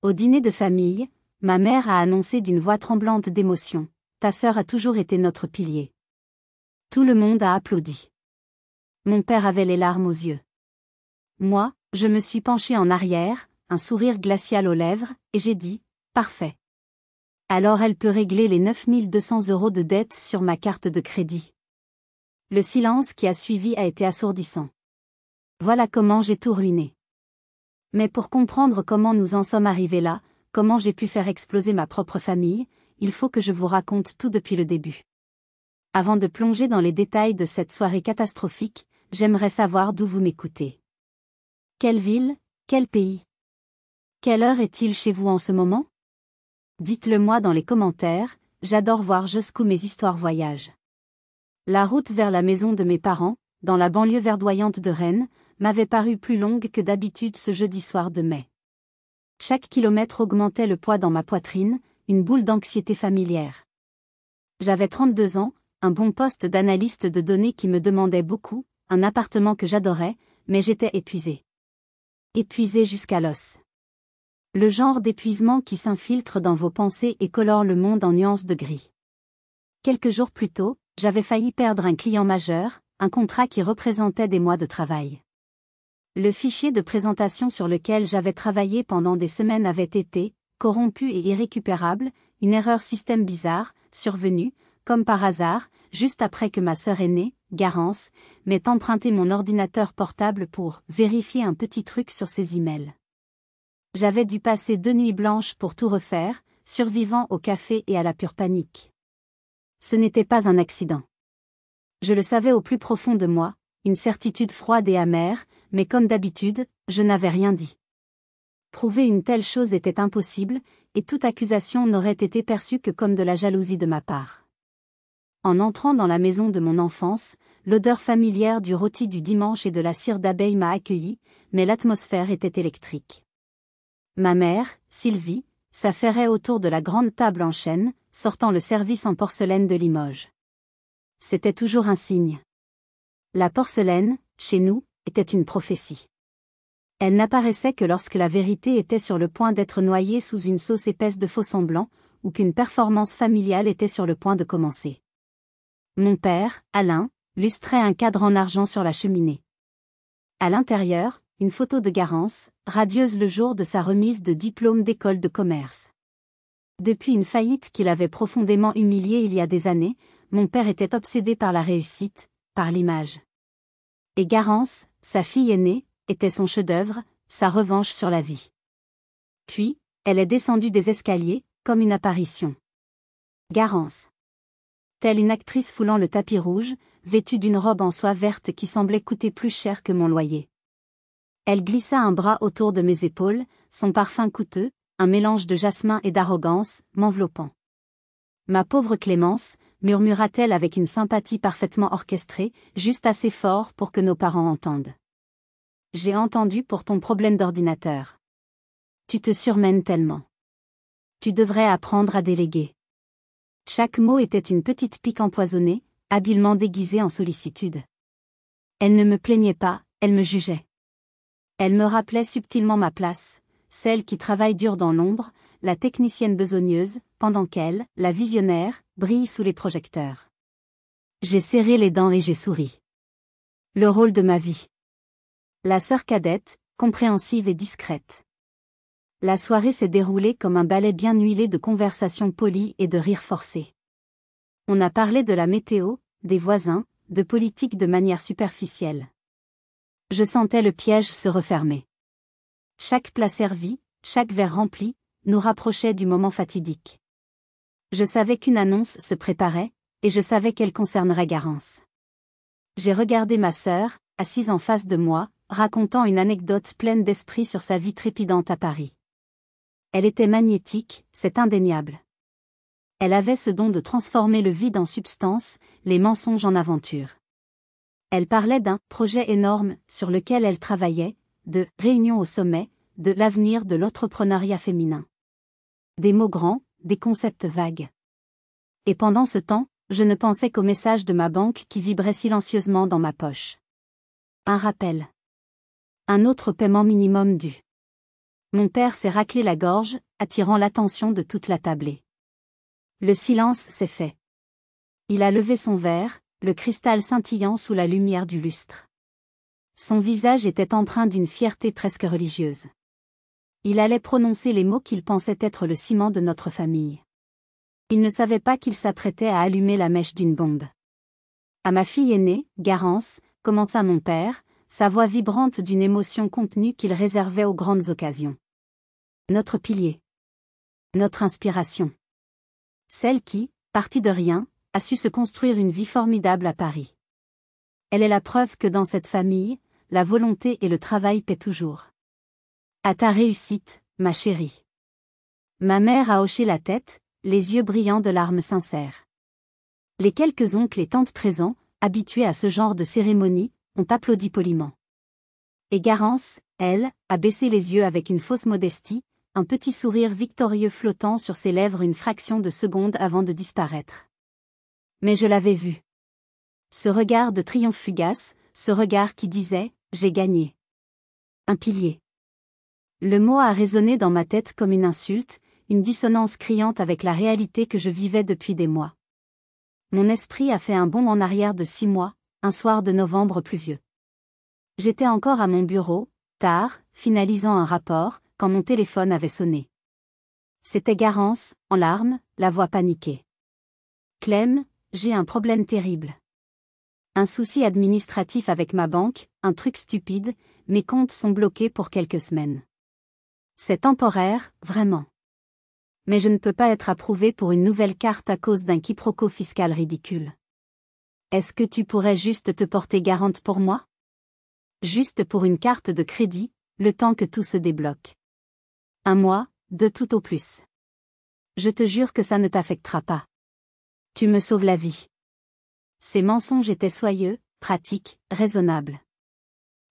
Au dîner de famille, ma mère a annoncé d'une voix tremblante d'émotion: « Ta sœur a toujours été notre pilier. » Tout le monde a applaudi. Mon père avait les larmes aux yeux. Moi, je me suis penchée en arrière, un sourire glacial aux lèvres, et j'ai dit: « Parfait. Alors elle peut régler les 9 200 € de dette sur ma carte de crédit. » Le silence qui a suivi a été assourdissant. Voilà comment j'ai tout ruiné. Mais pour comprendre comment nous en sommes arrivés là, comment j'ai pu faire exploser ma propre famille, il faut que je vous raconte tout depuis le début. Avant de plonger dans les détails de cette soirée catastrophique, j'aimerais savoir d'où vous m'écoutez. Quelle ville, quel pays? Quelle heure est-il chez vous en ce moment? Dites-le moi dans les commentaires, j'adore voir jusqu'où mes histoires voyagent. La route vers la maison de mes parents, dans la banlieue verdoyante de Rennes, m'avait paru plus longue que d'habitude ce jeudi soir de mai. Chaque kilomètre augmentait le poids dans ma poitrine, une boule d'anxiété familière. J'avais 32 ans, un bon poste d'analyste de données qui me demandait beaucoup, un appartement que j'adorais, mais j'étais épuisée. Épuisée jusqu'à l'os. Le genre d'épuisement qui s'infiltre dans vos pensées et colore le monde en nuances de gris. Quelques jours plus tôt, j'avais failli perdre un client majeur, un contrat qui représentait des mois de travail. Le fichier de présentation sur lequel j'avais travaillé pendant des semaines avait été corrompu et irrécupérable, une erreur système bizarre, survenue, comme par hasard, juste après que ma sœur aînée, Garance, m'ait emprunté mon ordinateur portable pour vérifier un petit truc sur ses emails. J'avais dû passer 2 nuits blanches pour tout refaire, survivant au café et à la pure panique. Ce n'était pas un accident. Je le savais au plus profond de moi, une certitude froide et amère, mais comme d'habitude, je n'avais rien dit. Prouver une telle chose était impossible, et toute accusation n'aurait été perçue que comme de la jalousie de ma part. En entrant dans la maison de mon enfance, l'odeur familière du rôti du dimanche et de la cire d'abeille m'a accueilli, mais l'atmosphère était électrique. Ma mère, Sylvie, s'affairait autour de la grande table en chêne, sortant le service en porcelaine de Limoges. C'était toujours un signe. La porcelaine, chez nous, était une prophétie. Elle n'apparaissait que lorsque la vérité était sur le point d'être noyée sous une sauce épaisse de faux-semblants, ou qu'une performance familiale était sur le point de commencer. Mon père, Alain, lustrait un cadre en argent sur la cheminée. À l'intérieur, une photo de Garance, radieuse le jour de sa remise de diplôme d'école de commerce. Depuis une faillite qui l'avait profondément humilié il y a des années, mon père était obsédé par la réussite, par l'image. Et Garance, sa fille aînée, était son chef-d'œuvre, sa revanche sur la vie. Puis, elle est descendue des escaliers, comme une apparition. Garance. Telle une actrice foulant le tapis rouge, vêtue d'une robe en soie verte qui semblait coûter plus cher que mon loyer. Elle glissa un bras autour de mes épaules, son parfum coûteux, un mélange de jasmin et d'arrogance, m'enveloppant. « Ma pauvre Clémence », murmura-t-elle avec une sympathie parfaitement orchestrée, juste assez fort pour que nos parents entendent. « J'ai entendu pour ton problème d'ordinateur. Tu te surmènes tellement. Tu devrais apprendre à déléguer. » Chaque mot était une petite pique empoisonnée, habilement déguisée en sollicitude. Elle ne me plaignait pas, elle me jugeait. Elle me rappelait subtilement ma place, celle qui travaille dur dans l'ombre, la technicienne besogneuse, pendant qu'elle, la visionnaire, brille sous les projecteurs. J'ai serré les dents et j'ai souri. Le rôle de ma vie. La sœur cadette, compréhensive et discrète. La soirée s'est déroulée comme un ballet bien huilé de conversations polies et de rires forcés. On a parlé de la météo, des voisins, de politique de manière superficielle. Je sentais le piège se refermer. Chaque plat servi, chaque verre rempli, nous rapprochait du moment fatidique. Je savais qu'une annonce se préparait, et je savais qu'elle concernerait Garance. J'ai regardé ma sœur, assise en face de moi, racontant une anecdote pleine d'esprit sur sa vie trépidante à Paris. Elle était magnétique, c'est indéniable. Elle avait ce don de transformer le vide en substance, les mensonges en aventure. Elle parlait d'un projet énorme sur lequel elle travaillait, de réunions au sommet, de l'avenir de l'entrepreneuriat féminin. Des mots grands, des concepts vagues. Et pendant ce temps, je ne pensais qu'au message de ma banque qui vibrait silencieusement dans ma poche. Un rappel. Un autre paiement minimum dû. Mon père s'est raclé la gorge, attirant l'attention de toute la tablée. Le silence s'est fait. Il a levé son verre, le cristal scintillant sous la lumière du lustre. Son visage était empreint d'une fierté presque religieuse. Il allait prononcer les mots qu'il pensait être le ciment de notre famille. Il ne savait pas qu'il s'apprêtait à allumer la mèche d'une bombe. À ma fille aînée, Garance, commença mon père, sa voix vibrante d'une émotion contenue qu'il réservait aux grandes occasions. Notre pilier. Notre inspiration. Celle qui, partie de rien, a su se construire une vie formidable à Paris. Elle est la preuve que dans cette famille, la volonté et le travail paient toujours. À ta réussite, ma chérie. Ma mère a hoché la tête, les yeux brillants de larmes sincères. Les quelques oncles et tantes présents, habitués à ce genre de cérémonie, ont applaudi poliment. Et Garance, elle, a baissé les yeux avec une fausse modestie, un petit sourire victorieux flottant sur ses lèvres une fraction de seconde avant de disparaître. Mais je l'avais vu. Ce regard de triomphe fugace, ce regard qui disait « J'ai gagné ». Un pilier. Le mot a résonné dans ma tête comme une insulte, une dissonance criante avec la réalité que je vivais depuis des mois. Mon esprit a fait un bond en arrière de 6 mois, un soir de novembre pluvieux. J'étais encore à mon bureau, tard, finalisant un rapport, quand mon téléphone avait sonné. C'était Garance, en larmes, la voix paniquée. « Clem, j'ai un problème terrible. Un souci administratif avec ma banque, un truc stupide, mes comptes sont bloqués pour quelques semaines. C'est temporaire, vraiment. Mais je ne peux pas être approuvé pour une nouvelle carte à cause d'un quiproquo fiscal ridicule. Est-ce que tu pourrais juste te porter garante pour moi? Juste pour une carte de crédit, le temps que tout se débloque. 1 mois, 2 tout au plus. Je te jure que ça ne t'affectera pas. Tu me sauves la vie. » Ces mensonges étaient soyeux, pratiques, raisonnables.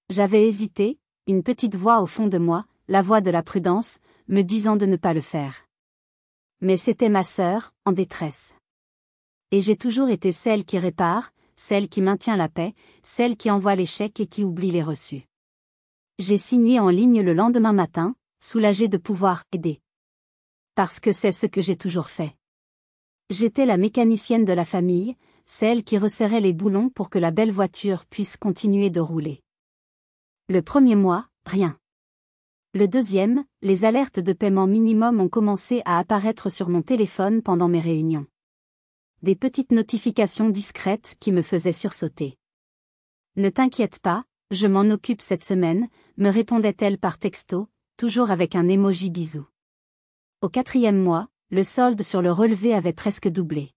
J'avais hésité, une petite voix au fond de moi, la voix de la prudence, me disant de ne pas le faire. Mais c'était ma sœur, en détresse. Et j'ai toujours été celle qui répare, celle qui maintient la paix, celle qui envoie les chèques et qui oublie les reçus. J'ai signé en ligne le lendemain matin, soulagée de pouvoir aider. Parce que c'est ce que j'ai toujours fait. J'étais la mécanicienne de la famille, celle qui resserrait les boulons pour que la belle voiture puisse continuer de rouler. Le premier mois, rien. Le deuxième, les alertes de paiement minimum ont commencé à apparaître sur mon téléphone pendant mes réunions. Des petites notifications discrètes qui me faisaient sursauter. « Ne t'inquiète pas, je m'en occupe cette semaine », me répondait-elle par texto, toujours avec un emoji bisou. Au 4e mois, le solde sur le relevé avait presque doublé.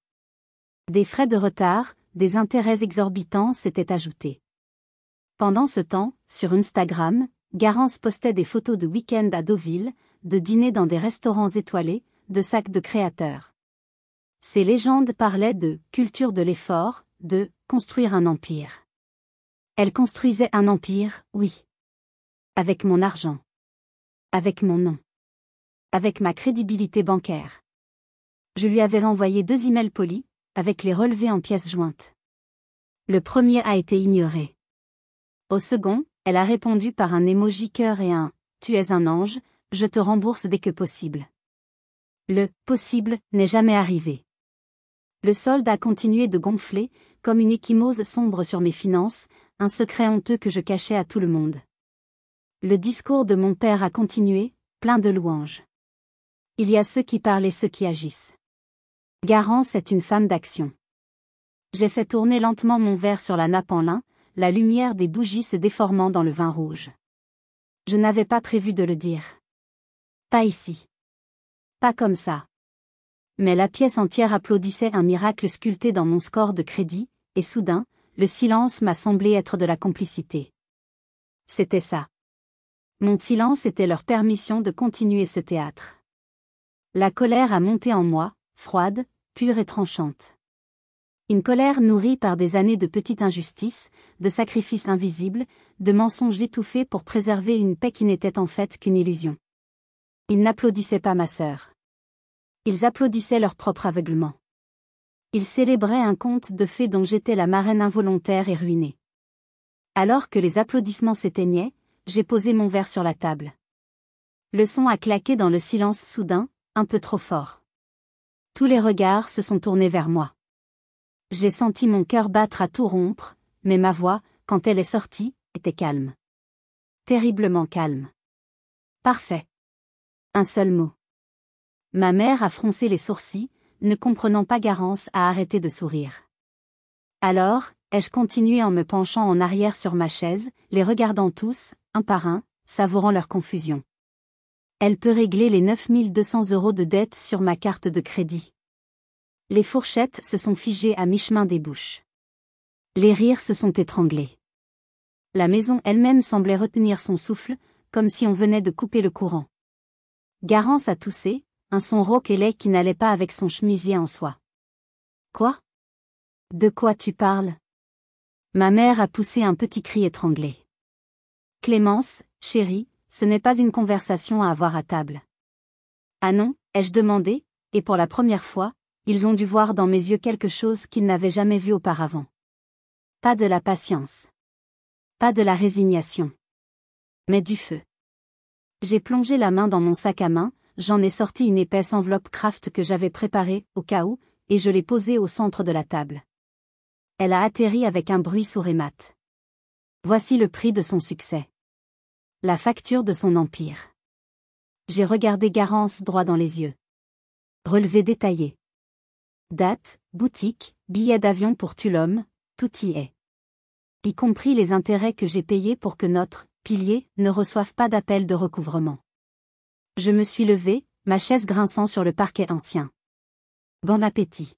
Des frais de retard, des intérêts exorbitants s'étaient ajoutés. Pendant ce temps, sur Instagram, Garance postait des photos de week-end à Deauville, de dîners dans des restaurants étoilés, de sacs de créateurs. Ces légendes parlaient de « culture de l'effort », de « construire un empire ». Elle construisait un empire, oui. Avec mon argent. Avec mon nom. Avec ma crédibilité bancaire. Je lui avais envoyé 2 emails polis, avec les relevés en pièces jointes. Le premier a été ignoré. Au second, elle a répondu par un emoji cœur et un « Tu es un ange, je te rembourse dès que possible ». Le « possible » n'est jamais arrivé. Le solde a continué de gonfler, comme une ecchymose sombre sur mes finances, un secret honteux que je cachais à tout le monde. Le discours de mon père a continué, plein de louanges. Il y a ceux qui parlent et ceux qui agissent. Garance est une femme d'action. J'ai fait tourner lentement mon verre sur la nappe en lin, la lumière des bougies se déformant dans le vin rouge. Je n'avais pas prévu de le dire. Pas ici. Pas comme ça. Mais la pièce entière applaudissait un miracle sculpté dans mon score de crédit, et soudain, le silence m'a semblé être de la complicité. C'était ça. Mon silence était leur permission de continuer ce théâtre. La colère a monté en moi, froide, pure et tranchante. Une colère nourrie par des années de petites injustices, de sacrifices invisibles, de mensonges étouffés pour préserver une paix qui n'était en fait qu'une illusion. Ils n'applaudissaient pas ma sœur. Ils applaudissaient leur propre aveuglement. Ils célébraient un conte de fées dont j'étais la marraine involontaire et ruinée. Alors que les applaudissements s'éteignaient, j'ai posé mon verre sur la table. Le son a claqué dans le silence soudain, un peu trop fort. Tous les regards se sont tournés vers moi. J'ai senti mon cœur battre à tout rompre, mais ma voix, quand elle est sortie, était calme. Terriblement calme. Parfait. Un seul mot. Ma mère a froncé les sourcils, ne comprenant pas Garance a arrêté de sourire. Alors, ai-je continué en me penchant en arrière sur ma chaise, les regardant tous, un par un, savourant leur confusion. Elle peut régler les 9200 € de dette sur ma carte de crédit. Les fourchettes se sont figées à mi-chemin des bouches. Les rires se sont étranglés. La maison elle-même semblait retenir son souffle, comme si on venait de couper le courant. Garance a toussé, un son rauque et laid qui n'allait pas avec son chemisier en soie. Quoi? De quoi tu parles? Ma mère a poussé un petit cri étranglé. Clémence, chérie, ce n'est pas une conversation à avoir à table. Ah non, ai-je demandé, et pour la première fois, ils ont dû voir dans mes yeux quelque chose qu'ils n'avaient jamais vu auparavant. Pas de la patience. Pas de la résignation. Mais du feu. J'ai plongé la main dans mon sac à main, j'en ai sorti une épaisse enveloppe Kraft que j'avais préparée, au cas où, et je l'ai posée au centre de la table. Elle a atterri avec un bruit sourd et mat. Voici le prix de son succès. La facture de son empire. J'ai regardé Garance droit dans les yeux. Relevé détaillé. Date, boutique, billet d'avion pour Tulum, tout y est. Y compris les intérêts que j'ai payés pour que notre pilier ne reçoive pas d'appel de recouvrement. Je me suis levé, ma chaise grinçant sur le parquet ancien. Bon appétit.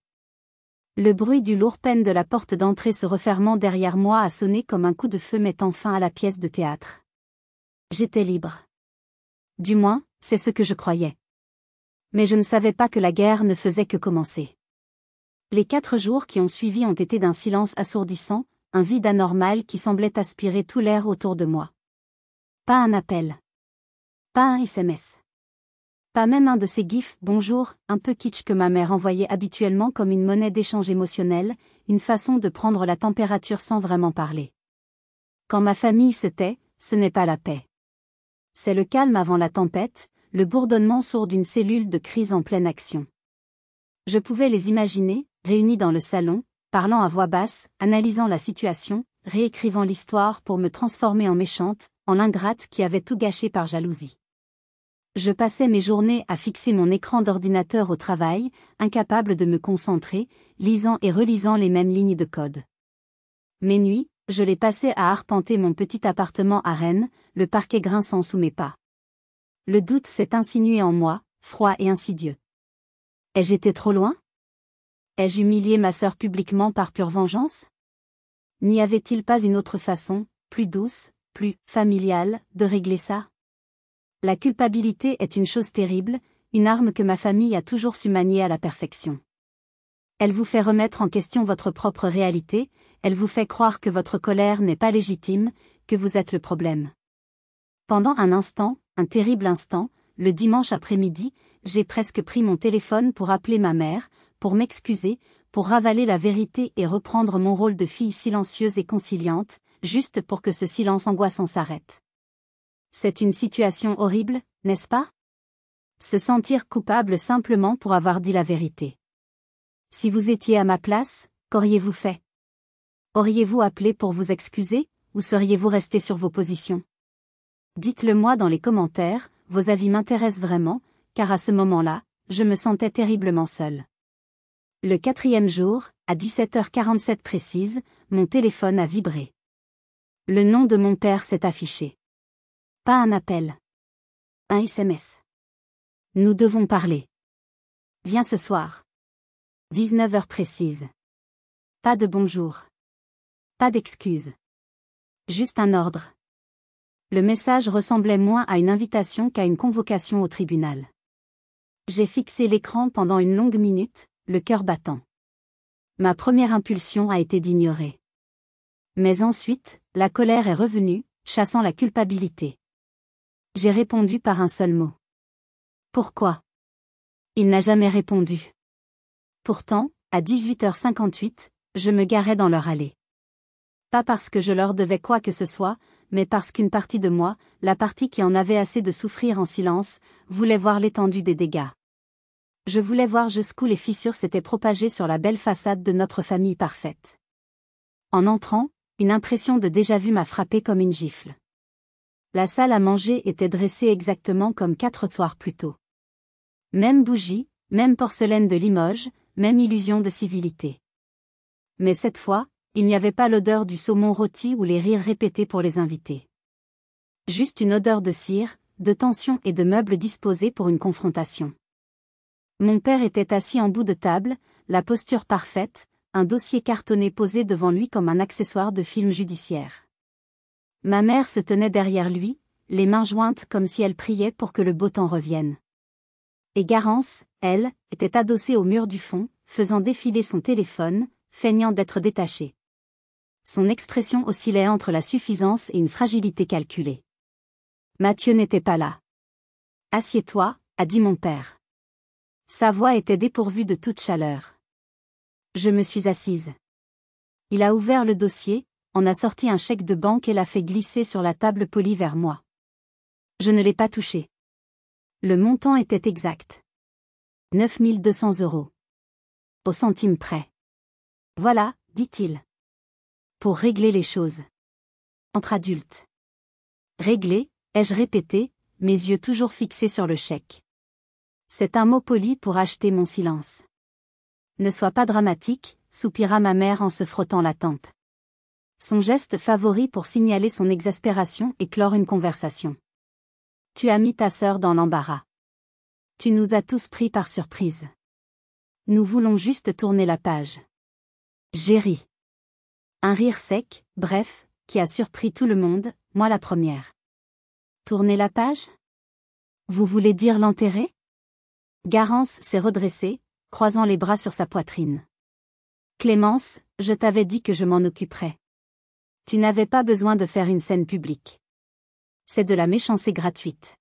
Le bruit du lourd pène de la porte d'entrée se refermant derrière moi a sonné comme un coup de feu mettant fin à la pièce de théâtre. J'étais libre. Du moins, c'est ce que je croyais. Mais je ne savais pas que la guerre ne faisait que commencer. Les 4 jours qui ont suivi ont été d'un silence assourdissant, un vide anormal qui semblait aspirer tout l'air autour de moi. Pas un appel. Pas un SMS. Pas même un de ces gifs « bonjour » un peu kitsch que ma mère envoyait habituellement comme une monnaie d'échange émotionnel, une façon de prendre la température sans vraiment parler. Quand ma famille se tait, ce n'est pas la paix. C'est le calme avant la tempête, le bourdonnement sourd d'une cellule de crise en pleine action. Je pouvais les imaginer, réunis dans le salon, parlant à voix basse, analysant la situation, réécrivant l'histoire pour me transformer en méchante, en l'ingrate qui avait tout gâché par jalousie. Je passais mes journées à fixer mon écran d'ordinateur au travail, incapable de me concentrer, lisant et relisant les mêmes lignes de code. Mes nuits, je les passais à arpenter mon petit appartement à Rennes, le parquet grinçant sous mes pas. Le doute s'est insinué en moi, froid et insidieux. Ai-je été trop loin? Ai-je humilié ma sœur publiquement par pure vengeance? N'y avait-il pas une autre façon, plus douce, plus familiale, de régler ça? La culpabilité est une chose terrible, une arme que ma famille a toujours su manier à la perfection. Elle vous fait remettre en question votre propre réalité, elle vous fait croire que votre colère n'est pas légitime, que vous êtes le problème. Pendant un instant, un terrible instant, le dimanche après-midi, j'ai presque pris mon téléphone pour appeler ma mère, pour m'excuser, pour ravaler la vérité et reprendre mon rôle de fille silencieuse et conciliante, juste pour que ce silence angoissant s'arrête. C'est une situation horrible, n'est-ce pas? Se sentir coupable simplement pour avoir dit la vérité. Si vous étiez à ma place, qu'auriez-vous fait? Auriez-vous appelé pour vous excuser, ou seriez-vous resté sur vos positions? Dites-le moi dans les commentaires, vos avis m'intéressent vraiment, car à ce moment-là, je me sentais terriblement seule. Le 4e jour, à 17h47 précise, mon téléphone a vibré. Le nom de mon père s'est affiché. Pas un appel. Un SMS. Nous devons parler. Viens ce soir. 19h précise. Pas de bonjour. Pas d'excuses. Juste un ordre. Le message ressemblait moins à une invitation qu'à une convocation au tribunal. J'ai fixé l'écran pendant une longue minute, le cœur battant. Ma première impulsion a été d'ignorer. Mais ensuite, la colère est revenue, chassant la culpabilité. J'ai répondu par un seul mot. Pourquoi? Il n'a jamais répondu. Pourtant, à 18h58, je me garais dans leur allée. Pas parce que je leur devais quoi que ce soit, mais parce qu'une partie de moi, la partie qui en avait assez de souffrir en silence, voulait voir l'étendue des dégâts. Je voulais voir jusqu'où les fissures s'étaient propagées sur la belle façade de notre famille parfaite. En entrant, une impression de déjà-vu m'a frappé comme une gifle. La salle à manger était dressée exactement comme 4 soirs plus tôt. Même bougie, même porcelaine de Limoges, même illusion de civilité. Mais cette fois, il n'y avait pas l'odeur du saumon rôti ou les rires répétés pour les invités. Juste une odeur de cire, de tension et de meubles disposés pour une confrontation. Mon père était assis en bout de table, la posture parfaite, un dossier cartonné posé devant lui comme un accessoire de film judiciaire. Ma mère se tenait derrière lui, les mains jointes comme si elle priait pour que le beau temps revienne. Et Garance, elle, était adossée au mur du fond, faisant défiler son téléphone, feignant d'être détachée. Son expression oscillait entre la suffisance et une fragilité calculée. Mathieu n'était pas là. « Assieds-toi » a dit mon père. Sa voix était dépourvue de toute chaleur. Je me suis assise. Il a ouvert le dossier, en a sorti un chèque de banque et l'a fait glisser sur la table polie vers moi. Je ne l'ai pas touché. Le montant était exact. 9 200 €. Au centime près. Voilà, dit-il. Pour régler les choses. Entre adultes. Régler, ai-je répété, mes yeux toujours fixés sur le chèque. C'est un mot poli pour acheter mon silence. Ne sois pas dramatique, soupira ma mère en se frottant la tempe. Son geste favori pour signaler son exaspération et clore une conversation. Tu as mis ta sœur dans l'embarras. Tu nous as tous pris par surprise. Nous voulons juste tourner la page. J'ai ri. Un rire sec, bref, qui a surpris tout le monde, moi la première. Tourner la page? Vous voulez dire l'enterrer? Garance s'est redressée, croisant les bras sur sa poitrine. Clémence, je t'avais dit que je m'en occuperais. Tu n'avais pas besoin de faire une scène publique. C'est de la méchanceté gratuite.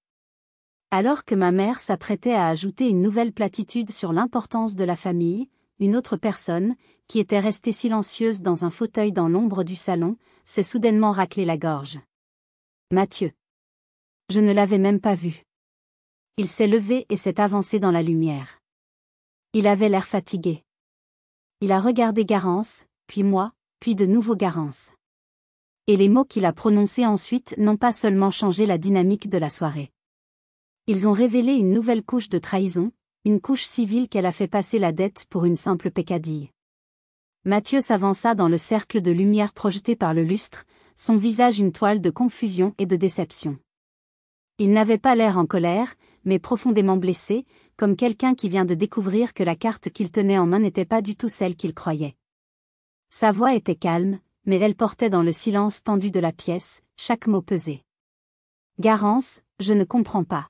Alors que ma mère s'apprêtait à ajouter une nouvelle platitude sur l'importance de la famille, une autre personne, qui était restée silencieuse dans un fauteuil dans l'ombre du salon, s'est soudainement raclé la gorge. Mathieu. Je ne l'avais même pas vu. Il s'est levé et s'est avancé dans la lumière. Il avait l'air fatigué. Il a regardé Garance, puis moi, puis de nouveau Garance. Et les mots qu'il a prononcés ensuite n'ont pas seulement changé la dynamique de la soirée. Ils ont révélé une nouvelle couche de trahison, une couche civile qu'elle a fait passer la dette pour une simple peccadille. Mathieu s'avança dans le cercle de lumière projeté par le lustre, son visage une toile de confusion et de déception. Il n'avait pas l'air en colère, mais profondément blessé, comme quelqu'un qui vient de découvrir que la carte qu'il tenait en main n'était pas du tout celle qu'il croyait. Sa voix était calme, mais elle portait dans le silence tendu de la pièce, chaque mot pesé. Garance, je ne comprends pas.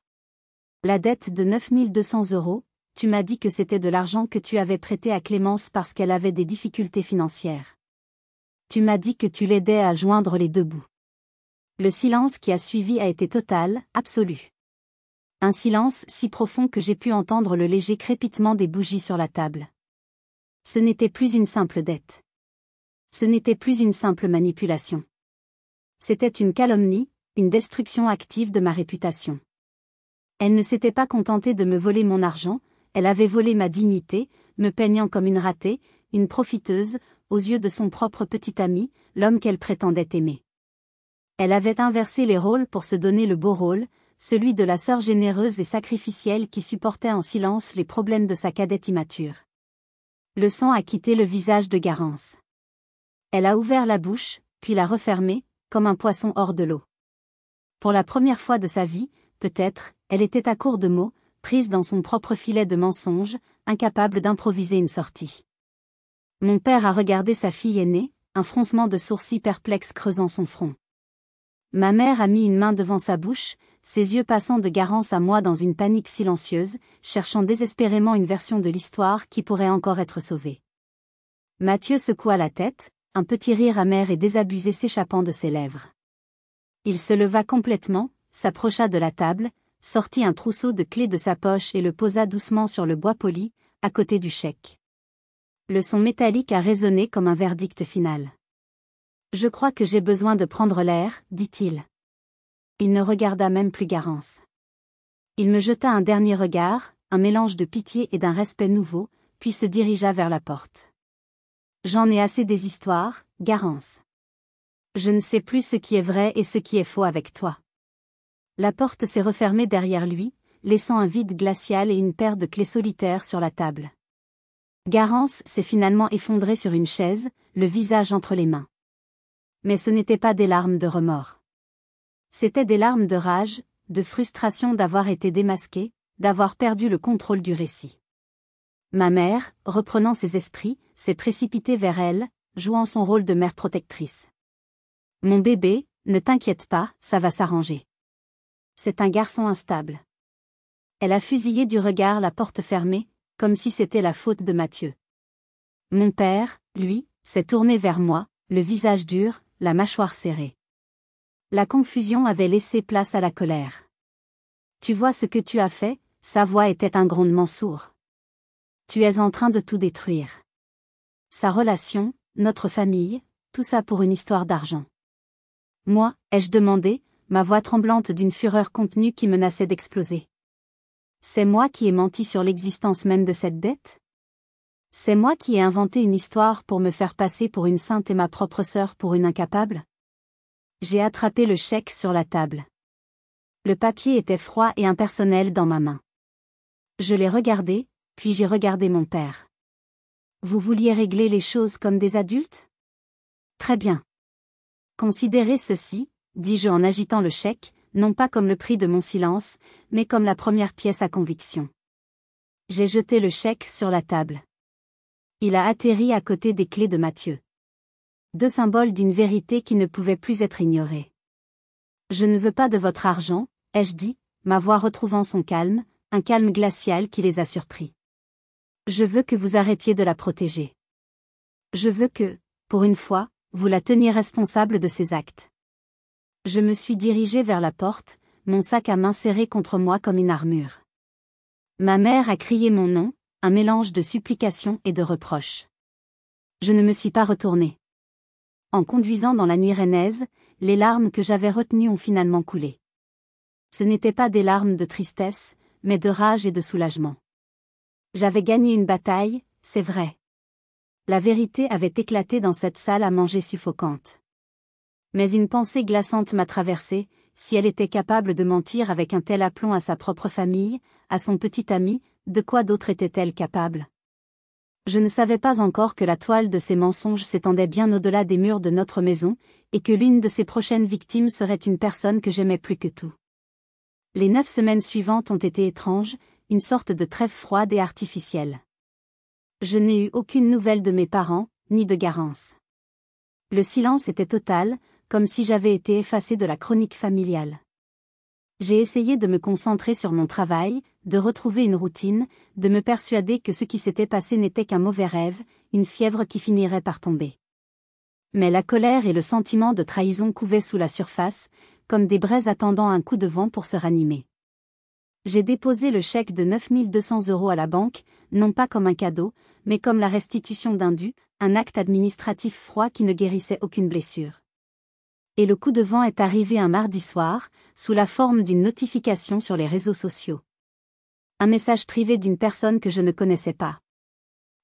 La dette de 9 200 €, tu m'as dit que c'était de l'argent que tu avais prêté à Clémence parce qu'elle avait des difficultés financières. Tu m'as dit que tu l'aidais à joindre les deux bouts. Le silence qui a suivi a été total, absolu. Un silence si profond que j'ai pu entendre le léger crépitement des bougies sur la table. Ce n'était plus une simple dette. Ce n'était plus une simple manipulation. C'était une calomnie, une destruction active de ma réputation. Elle ne s'était pas contentée de me voler mon argent, elle avait volé ma dignité, me peignant comme une ratée, une profiteuse, aux yeux de son propre petit ami, l'homme qu'elle prétendait aimer. Elle avait inversé les rôles pour se donner le beau rôle, celui de la sœur généreuse et sacrificielle qui supportait en silence les problèmes de sa cadette immature. Le sang a quitté le visage de Garance. Elle a ouvert la bouche, puis l'a refermée, comme un poisson hors de l'eau. Pour la première fois de sa vie, peut-être, elle était à court de mots, prise dans son propre filet de mensonges, incapable d'improviser une sortie. Mon père a regardé sa fille aînée, un froncement de sourcils perplexe creusant son front. Ma mère a mis une main devant sa bouche, ses yeux passant de Garance à moi dans une panique silencieuse, cherchant désespérément une version de l'histoire qui pourrait encore être sauvée. Mathieu secoua la tête, un petit rire amer et désabusé s'échappant de ses lèvres. Il se leva complètement, s'approcha de la table, sortit un trousseau de clés de sa poche et le posa doucement sur le bois poli, à côté du chèque. Le son métallique a résonné comme un verdict final. Je crois que j'ai besoin de prendre l'air, dit-il. Il ne regarda même plus Garance. Il me jeta un dernier regard, un mélange de pitié et d'un respect nouveau, puis se dirigea vers la porte. J'en ai assez des histoires, Garance. Je ne sais plus ce qui est vrai et ce qui est faux avec toi. La porte s'est refermée derrière lui, laissant un vide glacial et une paire de clés solitaires sur la table. Garance s'est finalement effondrée sur une chaise, le visage entre les mains. Mais ce n'étaient pas des larmes de remords. C'étaient des larmes de rage, de frustration d'avoir été démasquée, d'avoir perdu le contrôle du récit. Ma mère, reprenant ses esprits, s'est précipitée vers elle, jouant son rôle de mère protectrice. Mon bébé, ne t'inquiète pas, ça va s'arranger. C'est un garçon instable. Elle a fusillé du regard la porte fermée, comme si c'était la faute de Mathieu. Mon père, lui, s'est tourné vers moi, le visage dur, la mâchoire serrée. La confusion avait laissé place à la colère. Tu vois ce que tu as fait, sa voix était un grondement sourd. Tu es en train de tout détruire. Sa relation, notre famille, tout ça pour une histoire d'argent. Moi, ai-je demandé, ma voix tremblante d'une fureur contenue qui menaçait d'exploser. C'est moi qui ai menti sur l'existence même de cette dette? C'est moi qui ai inventé une histoire pour me faire passer pour une sainte et ma propre sœur pour une incapable? J'ai attrapé le chèque sur la table. Le papier était froid et impersonnel dans ma main. Je l'ai regardé, puis j'ai regardé mon père. Vous vouliez régler les choses comme des adultes? Très bien. Considérez ceci, dis-je en agitant le chèque, non pas comme le prix de mon silence, mais comme la première pièce à conviction. J'ai jeté le chèque sur la table. Il a atterri à côté des clés de Mathieu. Deux symboles d'une vérité qui ne pouvait plus être ignorée. Je ne veux pas de votre argent, ai-je dit, ma voix retrouvant son calme, un calme glacial qui les a surpris. Je veux que vous arrêtiez de la protéger. Je veux que, pour une fois, vous la teniez responsable de ses actes. Je me suis dirigé vers la porte, mon sac à main serré contre moi comme une armure. Ma mère a crié mon nom, un mélange de supplication et de reproche. Je ne me suis pas retournée. En conduisant dans la nuit rennaise, les larmes que j'avais retenues ont finalement coulé. Ce n'étaient pas des larmes de tristesse, mais de rage et de soulagement. J'avais gagné une bataille, c'est vrai. La vérité avait éclaté dans cette salle à manger suffocante. Mais une pensée glaçante m'a traversée, si elle était capable de mentir avec un tel aplomb à sa propre famille, à son petit ami, de quoi d'autre était-elle capable? Je ne savais pas encore que la toile de ces mensonges s'étendait bien au-delà des murs de notre maison, et que l'une de ses prochaines victimes serait une personne que j'aimais plus que tout. Les 9 semaines suivantes ont été étranges, une sorte de trêve froide et artificielle. Je n'ai eu aucune nouvelle de mes parents, ni de Garance. Le silence était total, comme si j'avais été effacée de la chronique familiale. J'ai essayé de me concentrer sur mon travail, de retrouver une routine, de me persuader que ce qui s'était passé n'était qu'un mauvais rêve, une fièvre qui finirait par tomber. Mais la colère et le sentiment de trahison couvaient sous la surface, comme des braises attendant un coup de vent pour se ranimer. J'ai déposé le chèque de 9 200 € à la banque, non pas comme un cadeau, mais comme la restitution d'un dû, un acte administratif froid qui ne guérissait aucune blessure. Et le coup de vent est arrivé un mardi soir, sous la forme d'une notification sur les réseaux sociaux. Un message privé d'une personne que je ne connaissais pas.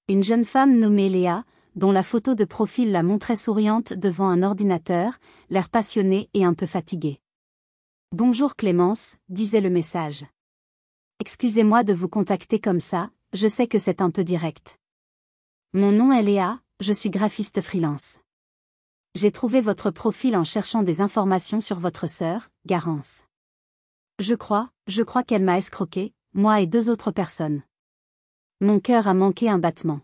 Une jeune femme nommée Léa, dont la photo de profil la montrait souriante devant un ordinateur, l'air passionné et un peu fatiguée. « Bonjour Clémence », disait le message. « Excusez-moi de vous contacter comme ça, je sais que c'est un peu direct. Mon nom est Léa, je suis graphiste freelance. J'ai trouvé votre profil en cherchant des informations sur votre sœur, Garance. Je crois qu'elle m'a escroqué, moi et 2 autres personnes. » Mon cœur a manqué un battement.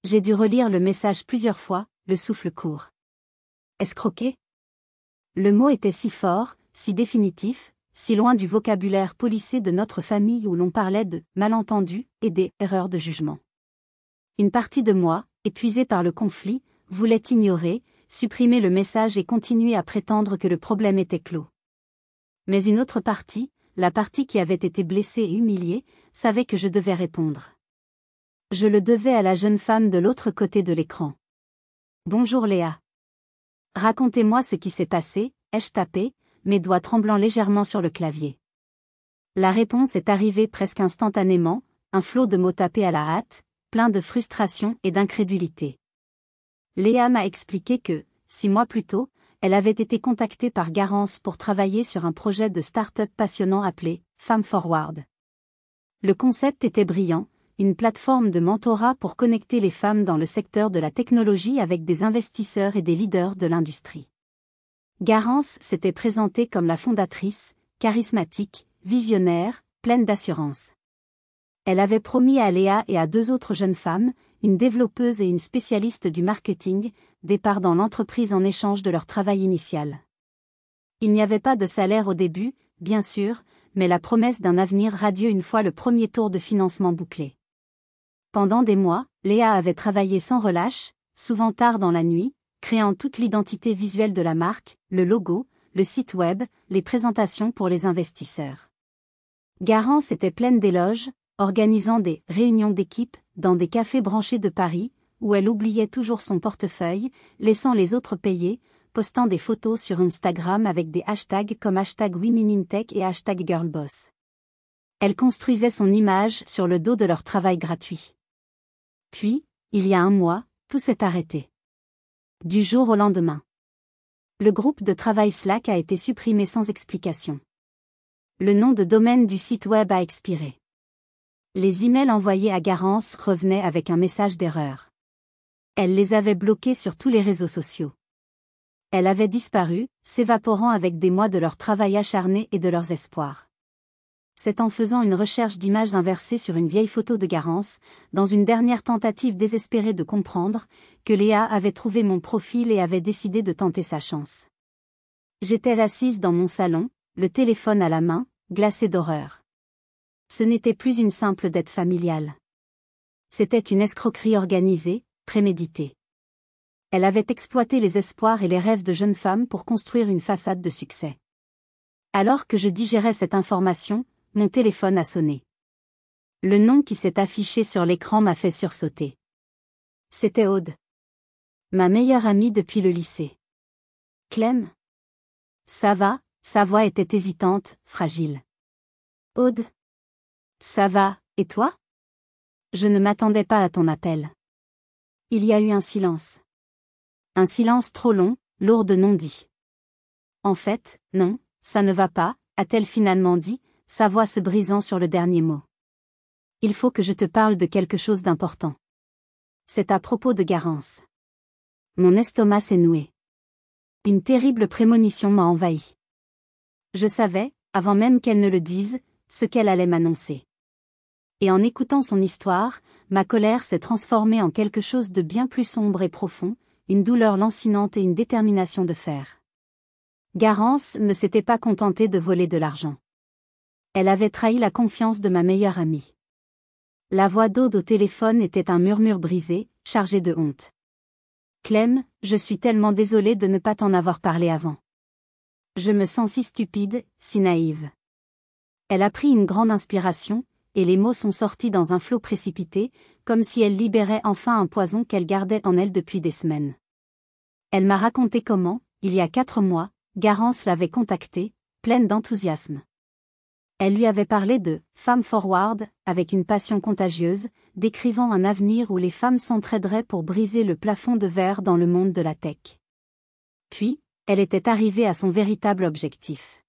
J'ai dû relire le message plusieurs fois, le souffle court. Escroqué? Le mot était si fort, si définitif, si loin du vocabulaire policé de notre famille où l'on parlait de malentendus et des erreurs de jugement. Une partie de moi, épuisée par le conflit, voulait ignorer, supprimer le message et continuer à prétendre que le problème était clos. Mais une autre partie, la partie qui avait été blessée et humiliée, savait que je devais répondre. Je le devais à la jeune femme de l'autre côté de l'écran. « Bonjour Léa. Racontez-moi ce qui s'est passé, ai-je tapé, mes doigts tremblant légèrement sur le clavier. La réponse est arrivée presque instantanément, un flot de mots tapés à la hâte, plein de frustration et d'incrédulité. Léa m'a expliqué que, 6 mois plus tôt, elle avait été contactée par Garance pour travailler sur un projet de start-up passionnant appelé Femme Forward. Le concept était brillant, une plateforme de mentorat pour connecter les femmes dans le secteur de la technologie avec des investisseurs et des leaders de l'industrie. Garance s'était présentée comme la fondatrice, charismatique, visionnaire, pleine d'assurance. Elle avait promis à Léa et à 2 autres jeunes femmes, une développeuse et une spécialiste du marketing, des parts dans l'entreprise en échange de leur travail initial. Il n'y avait pas de salaire au début, bien sûr, mais la promesse d'un avenir radieux une fois le premier tour de financement bouclé. Pendant des mois, Léa avait travaillé sans relâche, souvent tard dans la nuit, créant toute l'identité visuelle de la marque, le logo, le site web, les présentations pour les investisseurs. Garance était pleine d'éloges, organisant des réunions d'équipe dans des cafés branchés de Paris, où elle oubliait toujours son portefeuille, laissant les autres payer, postant des photos sur Instagram avec des hashtags comme #WomenInTech et #GirlBoss. Elle construisait son image sur le dos de leur travail gratuit. Puis, il y a un mois, tout s'est arrêté. Du jour au lendemain. Le groupe de travail Slack a été supprimé sans explication. Le nom de domaine du site web a expiré. Les emails envoyés à Garance revenaient avec un message d'erreur. Elle les avait bloqués sur tous les réseaux sociaux. Elle avait disparu, s'évaporant avec des mois de leur travail acharné et de leurs espoirs. C'est en faisant une recherche d'images inversées sur une vieille photo de Garance, dans une dernière tentative désespérée de comprendre, que Léa avait trouvé mon profil et avait décidé de tenter sa chance. J'étais assise dans mon salon, le téléphone à la main, glacée d'horreur. Ce n'était plus une simple dette familiale. C'était une escroquerie organisée, préméditée. Elle avait exploité les espoirs et les rêves de jeunes femmes pour construire une façade de succès. Alors que je digérais cette information, mon téléphone a sonné. Le nom qui s'est affiché sur l'écran m'a fait sursauter. C'était Aude. Ma meilleure amie depuis le lycée. Clem? Ça va, sa voix était hésitante, fragile. Aude? Ça va, et toi? Je ne m'attendais pas à ton appel. Il y a eu un silence. Un silence trop long, lourd de non-dits. En fait, non, ça ne va pas, a-t-elle finalement dit, sa voix se brisant sur le dernier mot. Il faut que je te parle de quelque chose d'important. C'est à propos de Garance. Mon estomac s'est noué. Une terrible prémonition m'a envahi. Je savais, avant même qu'elle ne le dise, ce qu'elle allait m'annoncer. Et en écoutant son histoire, ma colère s'est transformée en quelque chose de bien plus sombre et profond, une douleur lancinante et une détermination de fer. Garance ne s'était pas contentée de voler de l'argent. Elle avait trahi la confiance de ma meilleure amie. La voix d'Aude au téléphone était un murmure brisé, chargé de honte. Clem, je suis tellement désolée de ne pas t'en avoir parlé avant. Je me sens si stupide, si naïve. Elle a pris une grande inspiration, et les mots sont sortis dans un flot précipité, comme si elle libérait enfin un poison qu'elle gardait en elle depuis des semaines. Elle m'a raconté comment, il y a 4 mois, Garance l'avait contactée, pleine d'enthousiasme. Elle lui avait parlé de « Femme Forward » avec une passion contagieuse, décrivant un avenir où les femmes s'entraideraient pour briser le plafond de verre dans le monde de la tech. Puis, elle était arrivée à son véritable objectif.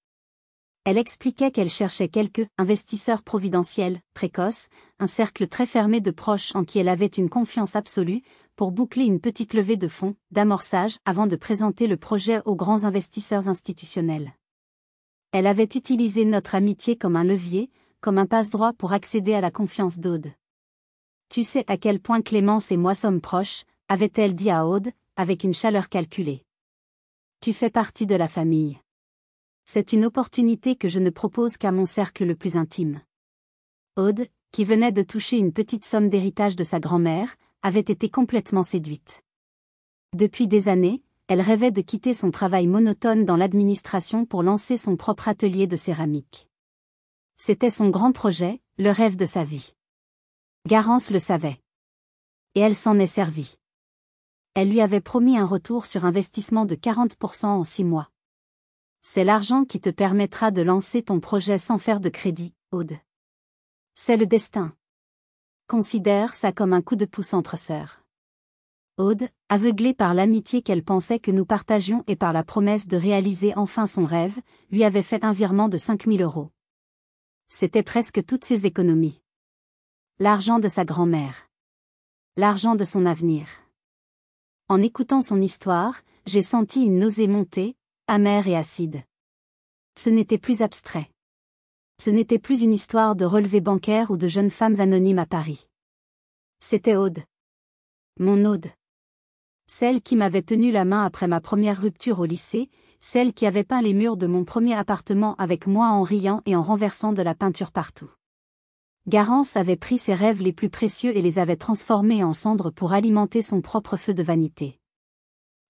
Elle expliquait qu'elle cherchait quelques investisseurs providentiels, précoces, un cercle très fermé de proches en qui elle avait une confiance absolue, pour boucler une petite levée de fonds, d'amorçage avant de présenter le projet aux grands investisseurs institutionnels. Elle avait utilisé notre amitié comme un levier, comme un passe-droit pour accéder à la confiance d'Aude. Tu sais à quel point Clémence et moi sommes proches, avait-elle dit à Aude, avec une chaleur calculée. Tu fais partie de la famille. C'est une opportunité que je ne propose qu'à mon cercle le plus intime. Aude, qui venait de toucher une petite somme d'héritage de sa grand-mère, avait été complètement séduite. Depuis des années, elle rêvait de quitter son travail monotone dans l'administration pour lancer son propre atelier de céramique. C'était son grand projet, le rêve de sa vie. Garance le savait. Et elle s'en est servie. Elle lui avait promis un retour sur investissement de 40% en 6 mois. C'est l'argent qui te permettra de lancer ton projet sans faire de crédit, Aude. C'est le destin. Considère ça comme un coup de pouce entre sœurs. Aude, aveuglée par l'amitié qu'elle pensait que nous partagions et par la promesse de réaliser enfin son rêve, lui avait fait un virement de 5 000 €. C'était presque toutes ses économies. L'argent de sa grand-mère. L'argent de son avenir. En écoutant son histoire, j'ai senti une nausée monter, amère et acide. Ce n'était plus abstrait. Ce n'était plus une histoire de relevés bancaires ou de jeunes femmes anonymes à Paris. C'était Aude. Mon Aude. Celle qui m'avait tenu la main après ma première rupture au lycée, celle qui avait peint les murs de mon premier appartement avec moi en riant et en renversant de la peinture partout. Garance avait pris ses rêves les plus précieux et les avait transformés en cendres pour alimenter son propre feu de vanité.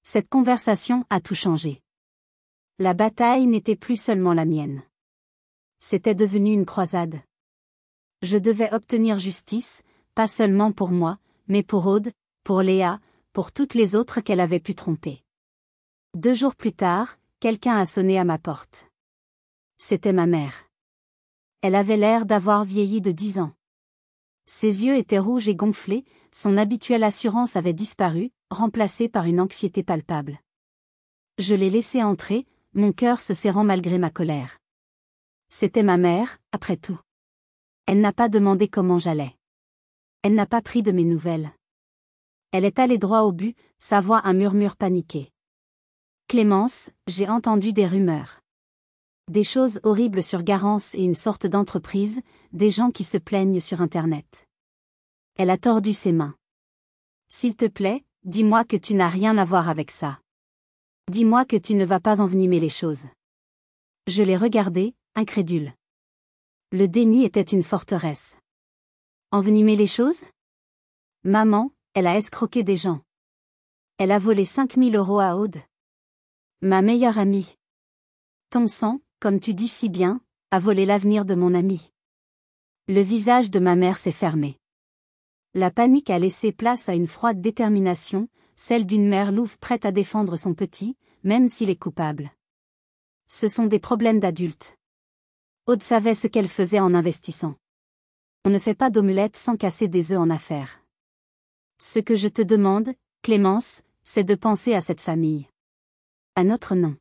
Cette conversation a tout changé. La bataille n'était plus seulement la mienne. C'était devenu une croisade. Je devais obtenir justice, pas seulement pour moi, mais pour Aude, pour Léa, pour toutes les autres qu'elle avait pu tromper. 2 jours plus tard, quelqu'un a sonné à ma porte. C'était ma mère. Elle avait l'air d'avoir vieilli de 10 ans. Ses yeux étaient rouges et gonflés, son habituelle assurance avait disparu, remplacée par une anxiété palpable. Je l'ai laissée entrer, mon cœur se serrant malgré ma colère. C'était ma mère, après tout. Elle n'a pas demandé comment j'allais. Elle n'a pas pris de mes nouvelles. Elle est allée droit au but, sa voix un murmure paniqué. Clémence, j'ai entendu des rumeurs. Des choses horribles sur Garance et une sorte d'entreprise, des gens qui se plaignent sur Internet. Elle a tordu ses mains. S'il te plaît, dis-moi que tu n'as rien à voir avec ça. Dis-moi que tu ne vas pas envenimer les choses. Je l'ai regardé, incrédule. Le déni était une forteresse. Envenimer les choses? Maman, elle a escroqué des gens. Elle a volé 5 000 € à Aude. Ma meilleure amie. Ton sang, comme tu dis si bien, a volé l'avenir de mon ami. Le visage de ma mère s'est fermé. La panique a laissé place à une froide détermination, celle d'une mère louve prête à défendre son petit, même s'il est coupable. Ce sont des problèmes d'adultes. Aude savait ce qu'elle faisait en investissant. On ne fait pas d'omelette sans casser des œufs en affaires. Ce que je te demande, Clémence, c'est de penser à cette famille. À notre nom.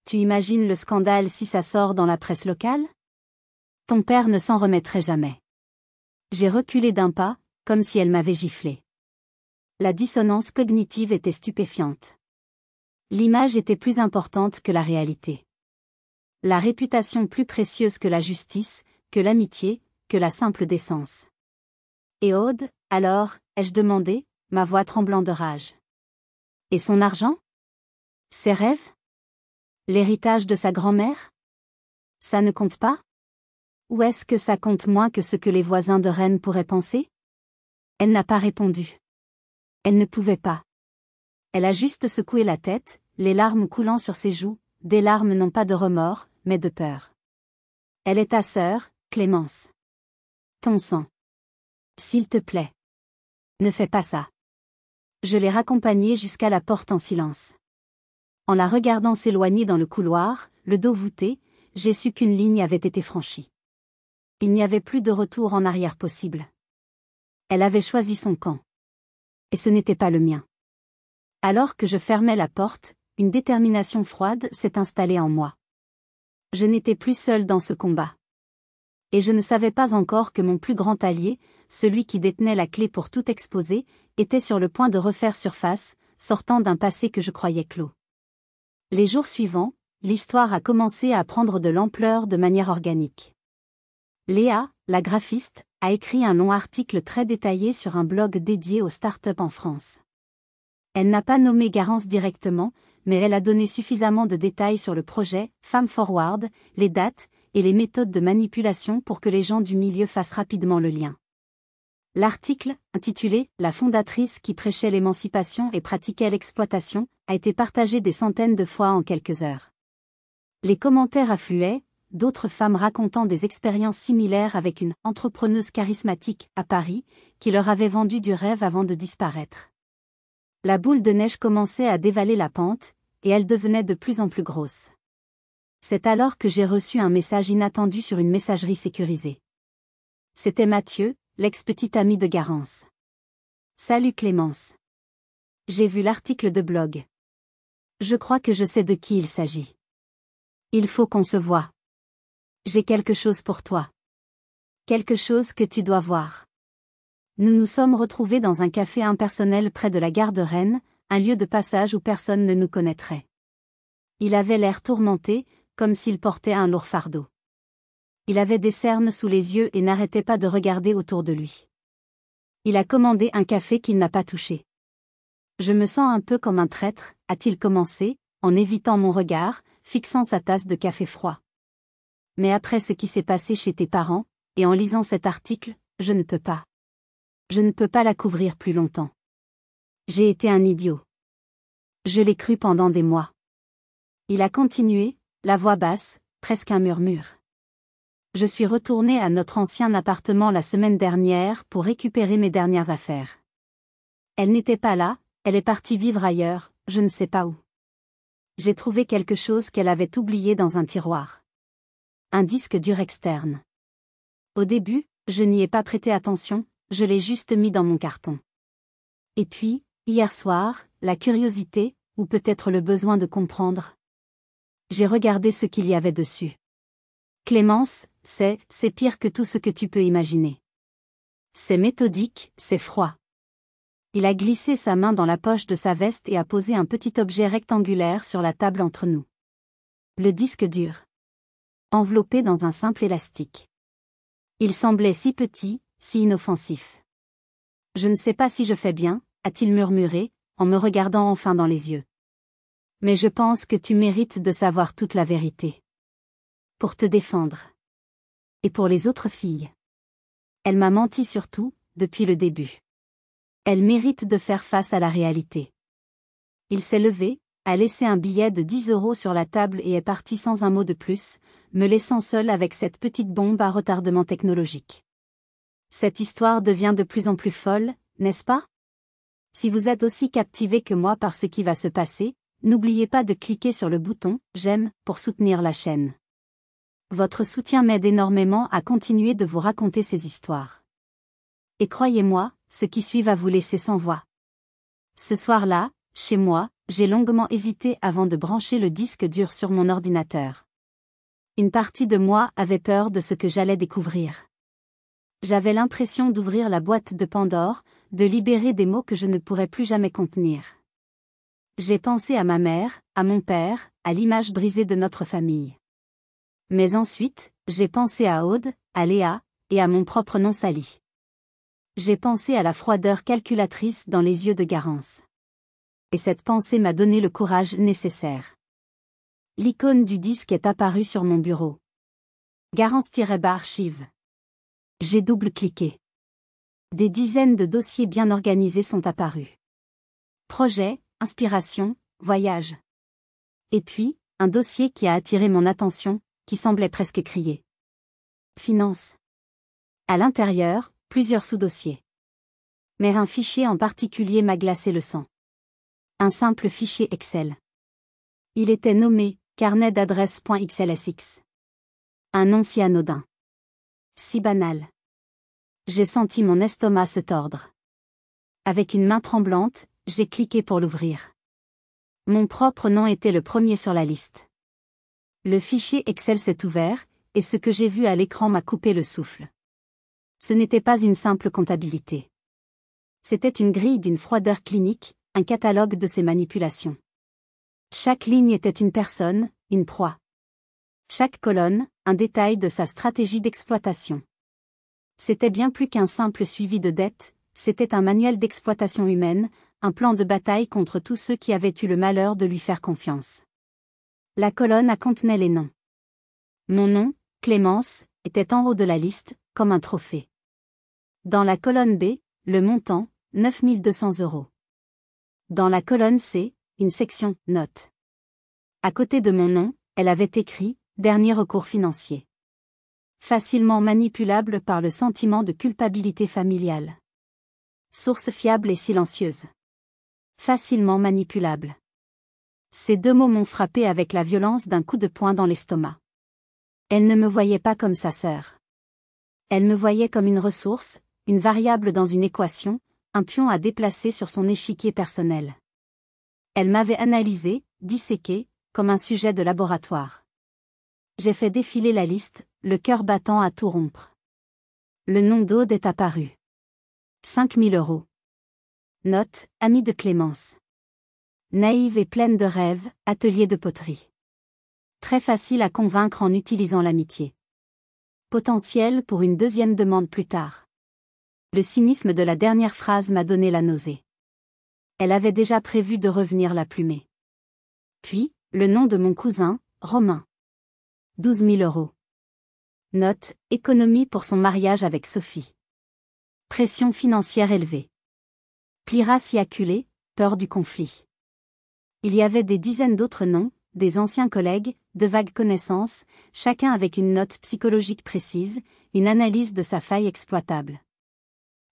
Tu imagines le scandale si ça sort dans la presse locale? Ton père ne s'en remettrait jamais. J'ai reculé d'un pas, comme si elle m'avait giflé. La dissonance cognitive était stupéfiante. L'image était plus importante que la réalité. La réputation plus précieuse que la justice, que l'amitié, que la simple décence. Et Aude, alors, ai-je demandé, ma voix tremblant de rage. Et son argent? Ses rêves? L'héritage de sa grand-mère? Ça ne compte pas? Ou est-ce que ça compte moins que ce que les voisins de Rennes pourraient penser? Elle n'a pas répondu. Elle ne pouvait pas. Elle a juste secoué la tête, les larmes coulant sur ses joues, des larmes non pas de remords, mais de peur. Elle est ta sœur, Clémence. Ton sang. S'il te plaît. Ne fais pas ça. Je l'ai raccompagnée jusqu'à la porte en silence. En la regardant s'éloigner dans le couloir, le dos voûté, j'ai su qu'une ligne avait été franchie. Il n'y avait plus de retour en arrière possible. Elle avait choisi son camp. Et ce n'était pas le mien. Alors que je fermais la porte, une détermination froide s'est installée en moi. Je n'étais plus seule dans ce combat. Et je ne savais pas encore que mon plus grand allié, celui qui détenait la clé pour tout exposer, était sur le point de refaire surface, sortant d'un passé que je croyais clos. Les jours suivants, l'histoire a commencé à prendre de l'ampleur de manière organique. Léa, la graphiste, a écrit un long article très détaillé sur un blog dédié aux startups en France. Elle n'a pas nommé Garance directement, mais elle a donné suffisamment de détails sur le projet, Femme Forward, les dates, et les méthodes de manipulation pour que les gens du milieu fassent rapidement le lien. L'article, intitulé « La fondatrice qui prêchait l'émancipation et pratiquait l'exploitation », a été partagé des centaines de fois en quelques heures. Les commentaires affluaient, d'autres femmes racontant des expériences similaires avec une « entrepreneuse charismatique » à Paris, qui leur avait vendu du rêve avant de disparaître. La boule de neige commençait à dévaler la pente, et elle devenait de plus en plus grosse. C'est alors que j'ai reçu un message inattendu sur une messagerie sécurisée. C'était Mathieu, l'ex-petit ami de Garance. Salut Clémence. J'ai vu l'article de blog. Je crois que je sais de qui il s'agit. Il faut qu'on se voie. J'ai quelque chose pour toi. Quelque chose que tu dois voir. Nous nous sommes retrouvés dans un café impersonnel près de la gare de Rennes, un lieu de passage où personne ne nous connaîtrait. Il avait l'air tourmenté, comme s'il portait un lourd fardeau. Il avait des cernes sous les yeux et n'arrêtait pas de regarder autour de lui. Il a commandé un café qu'il n'a pas touché. Je me sens un peu comme un traître, a-t-il commencé, en évitant mon regard, fixant sa tasse de café froid. Mais après ce qui s'est passé chez tes parents, et en lisant cet article, je ne peux pas. Je ne peux pas la couvrir plus longtemps. J'ai été un idiot. Je l'ai cru pendant des mois. Il a continué, la voix basse, presque un murmure. Je suis retourné à notre ancien appartement la semaine dernière pour récupérer mes dernières affaires. Elle n'était pas là, elle est partie vivre ailleurs, je ne sais pas où. J'ai trouvé quelque chose qu'elle avait oublié dans un tiroir. Un disque dur externe. Au début, je n'y ai pas prêté attention, je l'ai juste mis dans mon carton. Et puis, hier soir, la curiosité, ou peut-être le besoin de comprendre. J'ai regardé ce qu'il y avait dessus. Clémence, c'est pire que tout ce que tu peux imaginer. C'est méthodique, c'est froid. Il a glissé sa main dans la poche de sa veste et a posé un petit objet rectangulaire sur la table entre nous. Le disque dur. Enveloppé dans un simple élastique. Il semblait si petit, si inoffensif. Je ne sais pas si je fais bien, a-t-il murmuré, en me regardant enfin dans les yeux. Mais je pense que tu mérites de savoir toute la vérité. Pour te défendre. Et pour les autres filles. Elle m'a menti sur tout, depuis le début. Elle mérite de faire face à la réalité. Il s'est levé, a laissé un billet de 10 € sur la table et est parti sans un mot de plus, me laissant seul avec cette petite bombe à retardement technologique. Cette histoire devient de plus en plus folle, n'est-ce pas? Si vous êtes aussi captivé que moi par ce qui va se passer, n'oubliez pas de cliquer sur le bouton « J'aime » pour soutenir la chaîne. Votre soutien m'aide énormément à continuer de vous raconter ces histoires. Et croyez-moi, ce qui suit va vous laisser sans voix. Ce soir-là, chez moi, j'ai longuement hésité avant de brancher le disque dur sur mon ordinateur. Une partie de moi avait peur de ce que j'allais découvrir. J'avais l'impression d'ouvrir la boîte de Pandore, de libérer des mots que je ne pourrais plus jamais contenir. J'ai pensé à ma mère, à mon père, à l'image brisée de notre famille. Mais ensuite, j'ai pensé à Aude, à Léa, et à mon propre nom sali. J'ai pensé à la froideur calculatrice dans les yeux de Garance. Et cette pensée m'a donné le courage nécessaire. L'icône du disque est apparue sur mon bureau. Garance-archive. J'ai double-cliqué. Des dizaines de dossiers bien organisés sont apparus. Projet, inspiration, voyage. Et puis, un dossier qui a attiré mon attention, qui semblait presque crier. Finance. À l'intérieur, plusieurs sous-dossiers. Mais un fichier en particulier m'a glacé le sang. Un simple fichier Excel. Il était nommé « carnet d'adresse.xlsx ». Un nom si anodin. Si banal. J'ai senti mon estomac se tordre. Avec une main tremblante, j'ai cliqué pour l'ouvrir. Mon propre nom était le premier sur la liste. Le fichier Excel s'est ouvert, et ce que j'ai vu à l'écran m'a coupé le souffle. Ce n'était pas une simple comptabilité. C'était une grille d'une froideur clinique, un catalogue de ses manipulations. Chaque ligne était une personne, une proie. Chaque colonne, un détail de sa stratégie d'exploitation. C'était bien plus qu'un simple suivi de dettes, c'était un manuel d'exploitation humaine, un plan de bataille contre tous ceux qui avaient eu le malheur de lui faire confiance. La colonne A contenait les noms. Mon nom, Clémence, était en haut de la liste, comme un trophée. Dans la colonne B, le montant, 9 200 €. Dans la colonne C, une section « Notes ». À côté de mon nom, elle avait écrit « Dernier recours financier ». Facilement manipulable par le sentiment de culpabilité familiale. Source fiable et silencieuse. Facilement manipulable. Ces 2 mots m'ont frappé avec la violence d'un coup de poing dans l'estomac. Elle ne me voyait pas comme sa sœur. Elle me voyait comme une ressource, une variable dans une équation, un pion à déplacer sur son échiquier personnel. Elle m'avait analysé, disséqué, comme un sujet de laboratoire. J'ai fait défiler la liste, le cœur battant à tout rompre. Le nom d'Aude est apparu. 5 000 €. Note, amie de Clémence. Naïve et pleine de rêves, atelier de poterie. Très facile à convaincre en utilisant l'amitié. Potentiel pour une 2e demande plus tard. Le cynisme de la dernière phrase m'a donné la nausée. Elle avait déjà prévu de revenir la plumer. Puis, le nom de mon cousin, Romain. 12 000 €. Note, économie pour son mariage avec Sophie. Pression financière élevée. Pliera s'y acculé, peur du conflit. Il y avait des dizaines d'autres noms, des anciens collègues, de vagues connaissances, chacun avec une note psychologique précise, une analyse de sa faille exploitable.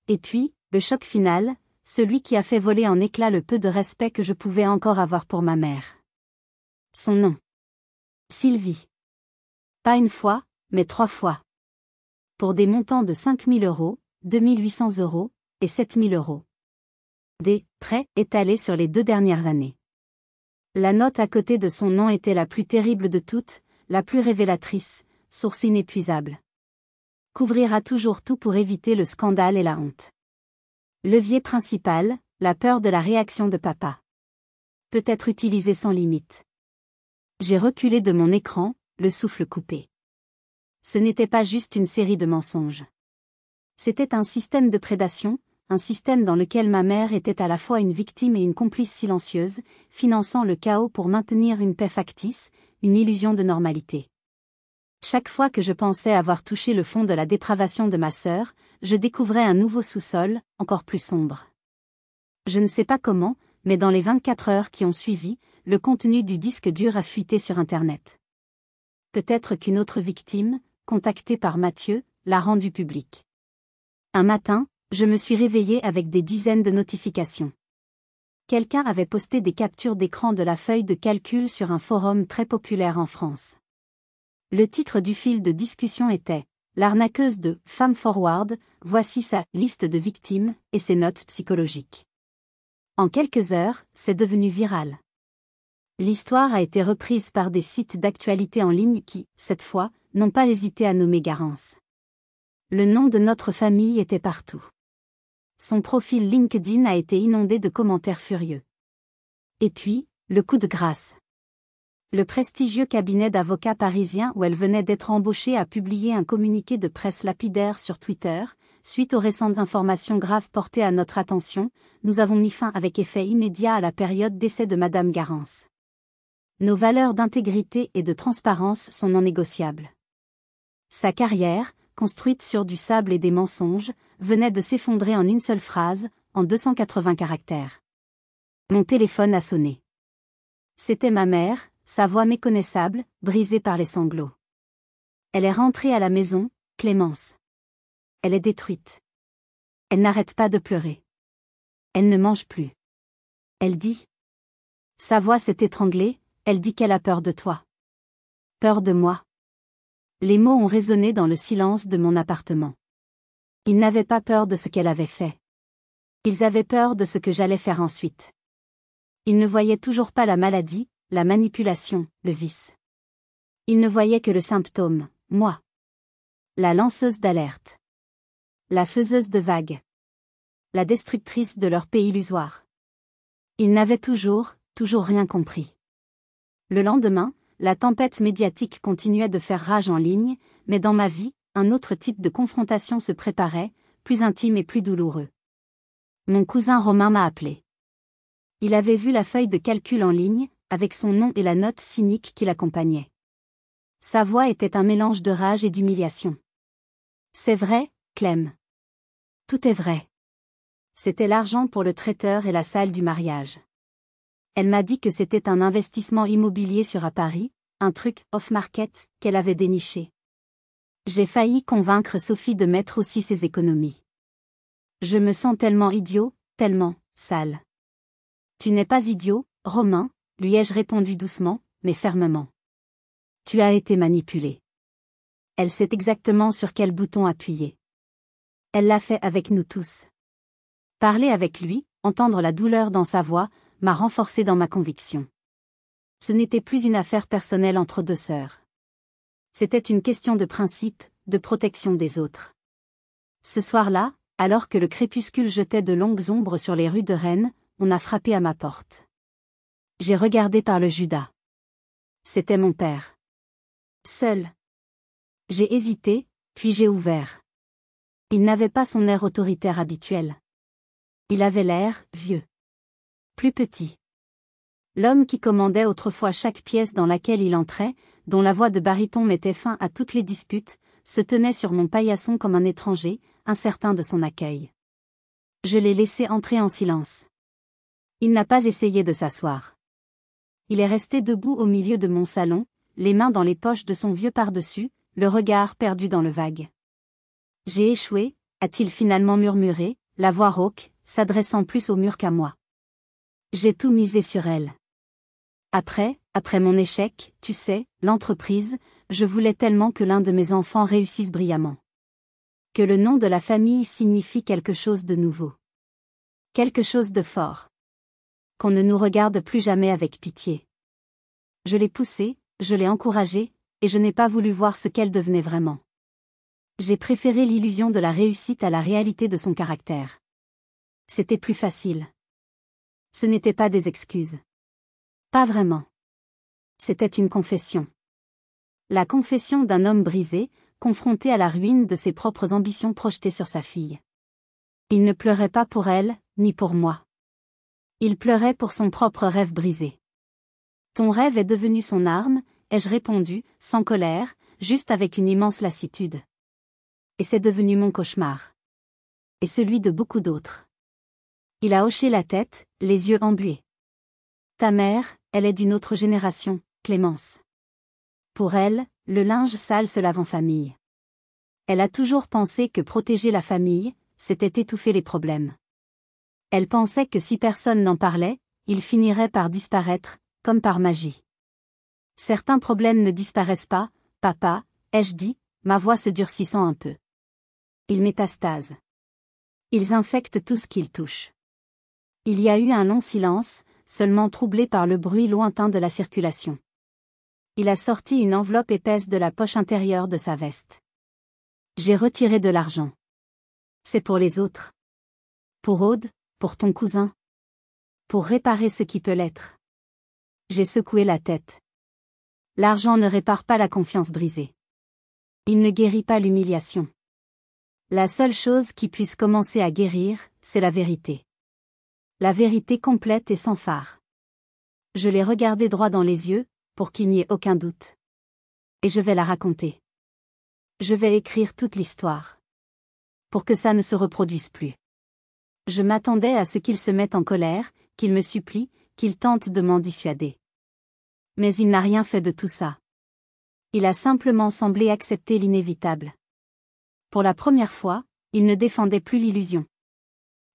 Et puis, le choc final, celui qui a fait voler en éclats le peu de respect que je pouvais encore avoir pour ma mère. Son nom. Sylvie. Pas une fois, mais 3 fois. Pour des montants de 5 000 €, 2 800 € et 7 000 €. Des prêts étalés sur les 2 dernières années. La note à côté de son nom était la plus terrible de toutes, la plus révélatrice, source inépuisable. Couvrira toujours tout pour éviter le scandale et la honte. Levier principal, la peur de la réaction de papa. Peut être utilisé sans limite. J'ai reculé de mon écran, le souffle coupé. Ce n'était pas juste une série de mensonges. C'était un système de prédation, un système dans lequel ma mère était à la fois une victime et une complice silencieuse, finançant le chaos pour maintenir une paix factice, une illusion de normalité. Chaque fois que je pensais avoir touché le fond de la dépravation de ma sœur, je découvrais un nouveau sous-sol, encore plus sombre. Je ne sais pas comment, mais dans les 24 heures qui ont suivi, le contenu du disque dur a fuité sur Internet. Peut-être qu'une autre victime, contactée par Mathieu, l'a rendu public. Un matin, je me suis réveillée avec des dizaines de notifications. Quelqu'un avait posté des captures d'écran de la feuille de calcul sur un forum très populaire en France. Le titre du fil de discussion était « L'arnaqueuse de Femme Forward, voici sa liste de victimes et ses notes psychologiques ». En quelques heures, c'est devenu viral. L'histoire a été reprise par des sites d'actualité en ligne qui, cette fois, n'ont pas hésité à nommer Garance. Le nom de notre famille était partout. Son profil LinkedIn a été inondé de commentaires furieux. Et puis, le coup de grâce. Le prestigieux cabinet d'avocats parisien où elle venait d'être embauchée a publié un communiqué de presse lapidaire sur Twitter. Suite aux récentes informations graves portées à notre attention, nous avons mis fin avec effet immédiat à la période d'essai de Madame Garance. Nos valeurs d'intégrité et de transparence sont non négociables. Sa carrière, construite sur du sable et des mensonges, venait de s'effondrer en une seule phrase, en 280 caractères. Mon téléphone a sonné. C'était ma mère, sa voix méconnaissable, brisée par les sanglots. Elle est rentrée à la maison, Clémence. Elle est détruite. Elle n'arrête pas de pleurer. Elle ne mange plus. Elle dit. Sa voix s'est étranglée, elle dit qu'elle a peur de toi. Peur de moi. Les mots ont résonné dans le silence de mon appartement. Ils n'avaient pas peur de ce qu'elle avait fait. Ils avaient peur de ce que j'allais faire ensuite. Ils ne voyaient toujours pas la maladie, la manipulation, le vice. Ils ne voyaient que le symptôme, moi. La lanceuse d'alerte. La faiseuse de vagues. La destructrice de leur paix illusoire. Ils n'avaient toujours rien compris. Le lendemain, la tempête médiatique continuait de faire rage en ligne, mais dans ma vie, un autre type de confrontation se préparait, plus intime et plus douloureux. Mon cousin Romain m'a appelé. Il avait vu la feuille de calcul en ligne, avec son nom et la note cynique qui l'accompagnait. Sa voix était un mélange de rage et d'humiliation. C'est vrai, Clem. Tout est vrai. C'était l'argent pour le traiteur et la salle du mariage. Elle m'a dit que c'était un investissement immobilier sur à Paris, un truc off-market qu'elle avait déniché. J'ai failli convaincre Sophie de mettre aussi ses économies. Je me sens tellement idiot, tellement sale. Tu n'es pas idiot, Romain, lui ai-je répondu doucement, mais fermement. Tu as été manipulé. Elle sait exactement sur quel bouton appuyer. Elle l'a fait avec nous tous. Parler avec lui, entendre la douleur dans sa voix, m'a renforcé dans ma conviction. Ce n'était plus une affaire personnelle entre deux sœurs. C'était une question de principe, de protection des autres. Ce soir-là, alors que le crépuscule jetait de longues ombres sur les rues de Rennes, on a frappé à ma porte. J'ai regardé par le Judas. C'était mon père. Seul. J'ai hésité, puis j'ai ouvert. Il n'avait pas son air autoritaire habituel. Il avait l'air vieux. Plus petit. L'homme qui commandait autrefois chaque pièce dans laquelle il entrait, dont la voix de baryton mettait fin à toutes les disputes, se tenait sur mon paillasson comme un étranger, incertain de son accueil. Je l'ai laissé entrer en silence. Il n'a pas essayé de s'asseoir. Il est resté debout au milieu de mon salon, les mains dans les poches de son vieux pardessus, le regard perdu dans le vague. J'ai échoué, a-t-il finalement murmuré, la voix rauque, s'adressant plus au mur qu'à moi. J'ai tout misé sur elle. Après mon échec, tu sais, l'entreprise, je voulais tellement que l'un de mes enfants réussisse brillamment. Que le nom de la famille signifie quelque chose de nouveau. Quelque chose de fort. Qu'on ne nous regarde plus jamais avec pitié. Je l'ai poussée, je l'ai encouragée, et je n'ai pas voulu voir ce qu'elle devenait vraiment. J'ai préféré l'illusion de la réussite à la réalité de son caractère. C'était plus facile. Ce n'étaient pas des excuses. Pas vraiment. C'était une confession. La confession d'un homme brisé, confronté à la ruine de ses propres ambitions projetées sur sa fille. Il ne pleurait pas pour elle, ni pour moi. Il pleurait pour son propre rêve brisé. Ton rêve est devenu son arme, ai-je répondu, sans colère, juste avec une immense lassitude. Et c'est devenu mon cauchemar. Et celui de beaucoup d'autres. Il a hoché la tête, les yeux embués. Ta mère, elle est d'une autre génération, Clémence. Pour elle, le linge sale se lave en famille. Elle a toujours pensé que protéger la famille, c'était étouffer les problèmes. Elle pensait que si personne n'en parlait, ils finiraient par disparaître, comme par magie. Certains problèmes ne disparaissent pas, papa, ai-je dit, ma voix se durcissant un peu. Ils métastasent. Ils infectent tout ce qu'ils touchent. Il y a eu un long silence, seulement troublé par le bruit lointain de la circulation. Il a sorti une enveloppe épaisse de la poche intérieure de sa veste. J'ai retiré de l'argent. C'est pour les autres. Pour Aude, pour ton cousin. Pour réparer ce qui peut l'être. J'ai secoué la tête. L'argent ne répare pas la confiance brisée. Il ne guérit pas l'humiliation. La seule chose qui puisse commencer à guérir, c'est la vérité. La vérité complète et sans fard. Je l'ai regardé droit dans les yeux, pour qu'il n'y ait aucun doute. Et je vais la raconter. Je vais écrire toute l'histoire. Pour que ça ne se reproduise plus. Je m'attendais à ce qu'il se mette en colère, qu'il me supplie, qu'il tente de m'en dissuader. Mais il n'a rien fait de tout ça. Il a simplement semblé accepter l'inévitable. Pour la première fois, il ne défendait plus l'illusion.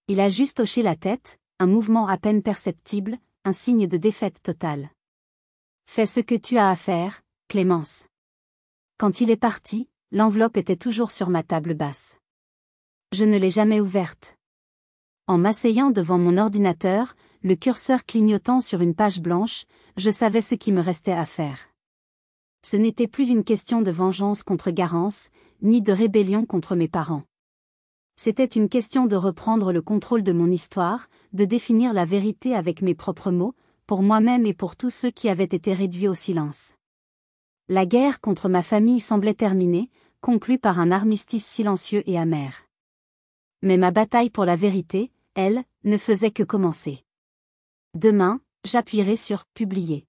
Il a juste hoché la tête, un mouvement à peine perceptible, un signe de défaite totale. Fais ce que tu as à faire, Clémence. Quand il est parti, l'enveloppe était toujours sur ma table basse. Je ne l'ai jamais ouverte. En m'asseyant devant mon ordinateur, le curseur clignotant sur une page blanche, je savais ce qui me restait à faire. Ce n'était plus une question de vengeance contre Garance, ni de rébellion contre mes parents. C'était une question de reprendre le contrôle de mon histoire, de définir la vérité avec mes propres mots, pour moi-même et pour tous ceux qui avaient été réduits au silence. La guerre contre ma famille semblait terminée, conclue par un armistice silencieux et amer. Mais ma bataille pour la vérité, elle, ne faisait que commencer. Demain, j'appuierai sur « Publier ».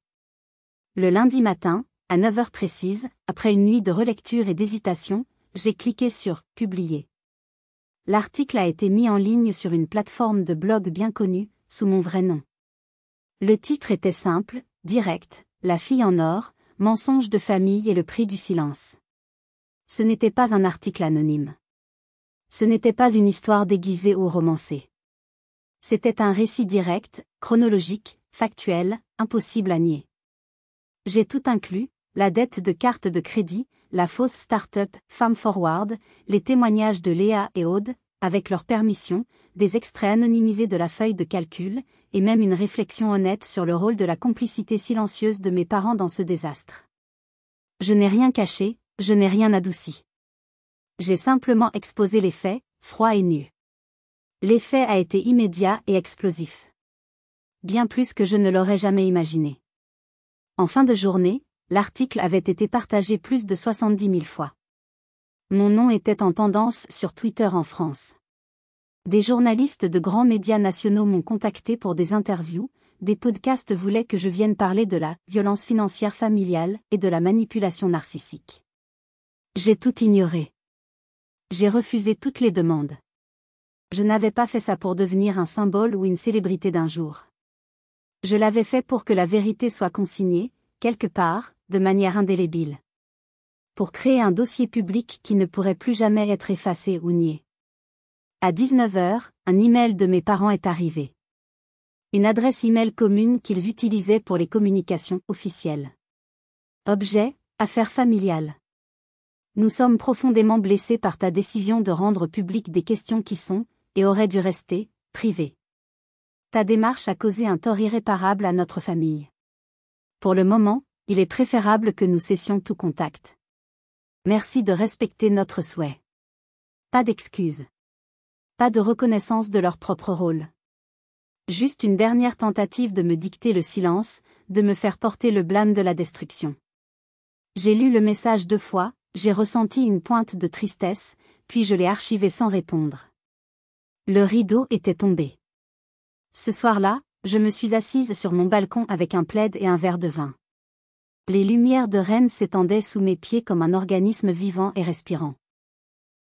Le lundi matin, à 9 heures précises, après une nuit de relecture et d'hésitation, j'ai cliqué sur « Publier ». L'article a été mis en ligne sur une plateforme de blog bien connue, sous mon vrai nom. Le titre était simple, direct, La fille en or, mensonge de famille et le prix du silence. Ce n'était pas un article anonyme. Ce n'était pas une histoire déguisée ou romancée. C'était un récit direct, chronologique, factuel, impossible à nier. J'ai tout inclus, la dette de carte de crédit, la fausse start-up, Femme Forward, les témoignages de Léa et Aude, avec leur permission, des extraits anonymisés de la feuille de calcul, et même une réflexion honnête sur le rôle de la complicité silencieuse de mes parents dans ce désastre. Je n'ai rien caché, je n'ai rien adouci. J'ai simplement exposé les faits, froids et nus. L'effet a été immédiat et explosif. Bien plus que je ne l'aurais jamais imaginé. En fin de journée, l'article avait été partagé plus de 70 000 fois. Mon nom était en tendance sur Twitter en France. Des journalistes de grands médias nationaux m'ont contacté pour des interviews, des podcasts voulaient que je vienne parler de la violence financière familiale et de la manipulation narcissique. J'ai tout ignoré. J'ai refusé toutes les demandes. Je n'avais pas fait ça pour devenir un symbole ou une célébrité d'un jour. Je l'avais fait pour que la vérité soit consignée, quelque part, de manière indélébile. Pour créer un dossier public qui ne pourrait plus jamais être effacé ou nié. À 19h, un email de mes parents est arrivé. Une adresse email commune qu'ils utilisaient pour les communications officielles. Objet, affaires familiales. Nous sommes profondément blessés par ta décision de rendre publiques des questions qui sont, et auraient dû rester, privées. Ta démarche a causé un tort irréparable à notre famille. Pour le moment, il est préférable que nous cessions tout contact. Merci de respecter notre souhait. Pas d'excuses. Pas de reconnaissance de leur propre rôle. Juste une dernière tentative de me dicter le silence, de me faire porter le blâme de la destruction. J'ai lu le message 2 fois, j'ai ressenti une pointe de tristesse, puis je l'ai archivé sans répondre. Le rideau était tombé. Ce soir-là, je me suis assise sur mon balcon avec un plaid et un verre de vin. Les lumières de Rennes s'étendaient sous mes pieds comme un organisme vivant et respirant.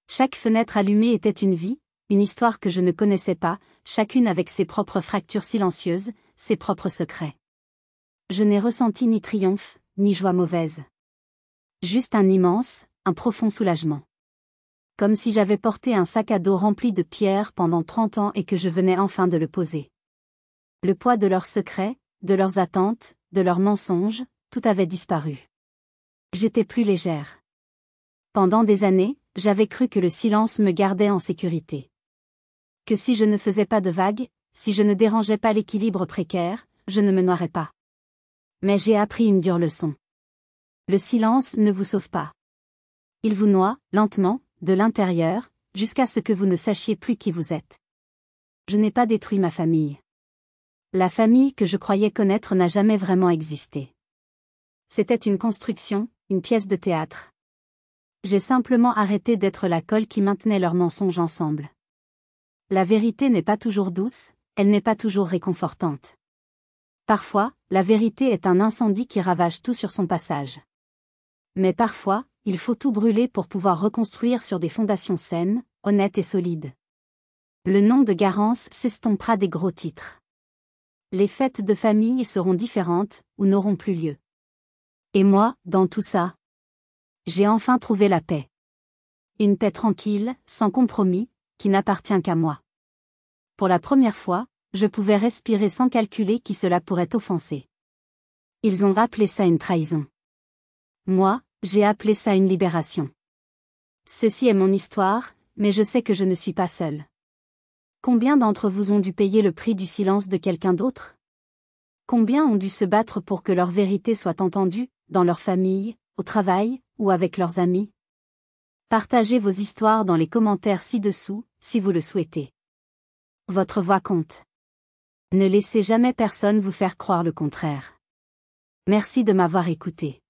Chaque fenêtre allumée était une vie, une histoire que je ne connaissais pas, chacune avec ses propres fractures silencieuses, ses propres secrets. Je n'ai ressenti ni triomphe, ni joie mauvaise. Juste un immense, un profond soulagement. Comme si j'avais porté un sac à dos rempli de pierres pendant 30 ans et que je venais enfin de le poser. Le poids de leurs secrets, de leurs attentes, de leurs mensonges, tout avait disparu. J'étais plus légère. Pendant des années, j'avais cru que le silence me gardait en sécurité. Que si je ne faisais pas de vagues, si je ne dérangeais pas l'équilibre précaire, je ne me noierais pas. Mais j'ai appris une dure leçon. Le silence ne vous sauve pas. Il vous noie, lentement, de l'intérieur, jusqu'à ce que vous ne sachiez plus qui vous êtes. Je n'ai pas détruit ma famille. La famille que je croyais connaître n'a jamais vraiment existé. C'était une construction, une pièce de théâtre. J'ai simplement arrêté d'être la colle qui maintenait leurs mensonges ensemble. La vérité n'est pas toujours douce, elle n'est pas toujours réconfortante. Parfois, la vérité est un incendie qui ravage tout sur son passage. Mais parfois, il faut tout brûler pour pouvoir reconstruire sur des fondations saines, honnêtes et solides. Le nom de Garance s'estompera des gros titres. Les fêtes de famille seront différentes, ou n'auront plus lieu. Et moi, dans tout ça, j'ai enfin trouvé la paix. Une paix tranquille, sans compromis, qui n'appartient qu'à moi. Pour la première fois, je pouvais respirer sans calculer qui cela pourrait offenser. Ils ont appelé ça une trahison. Moi, j'ai appelé ça une libération. Ceci est mon histoire, mais je sais que je ne suis pas seule. Combien d'entre vous ont dû payer le prix du silence de quelqu'un d'autre? Combien ont dû se battre pour que leur vérité soit entendue, dans leur famille, au travail, ou avec leurs amis? Partagez vos histoires dans les commentaires ci-dessous, si vous le souhaitez. Votre voix compte. Ne laissez jamais personne vous faire croire le contraire. Merci de m'avoir écouté.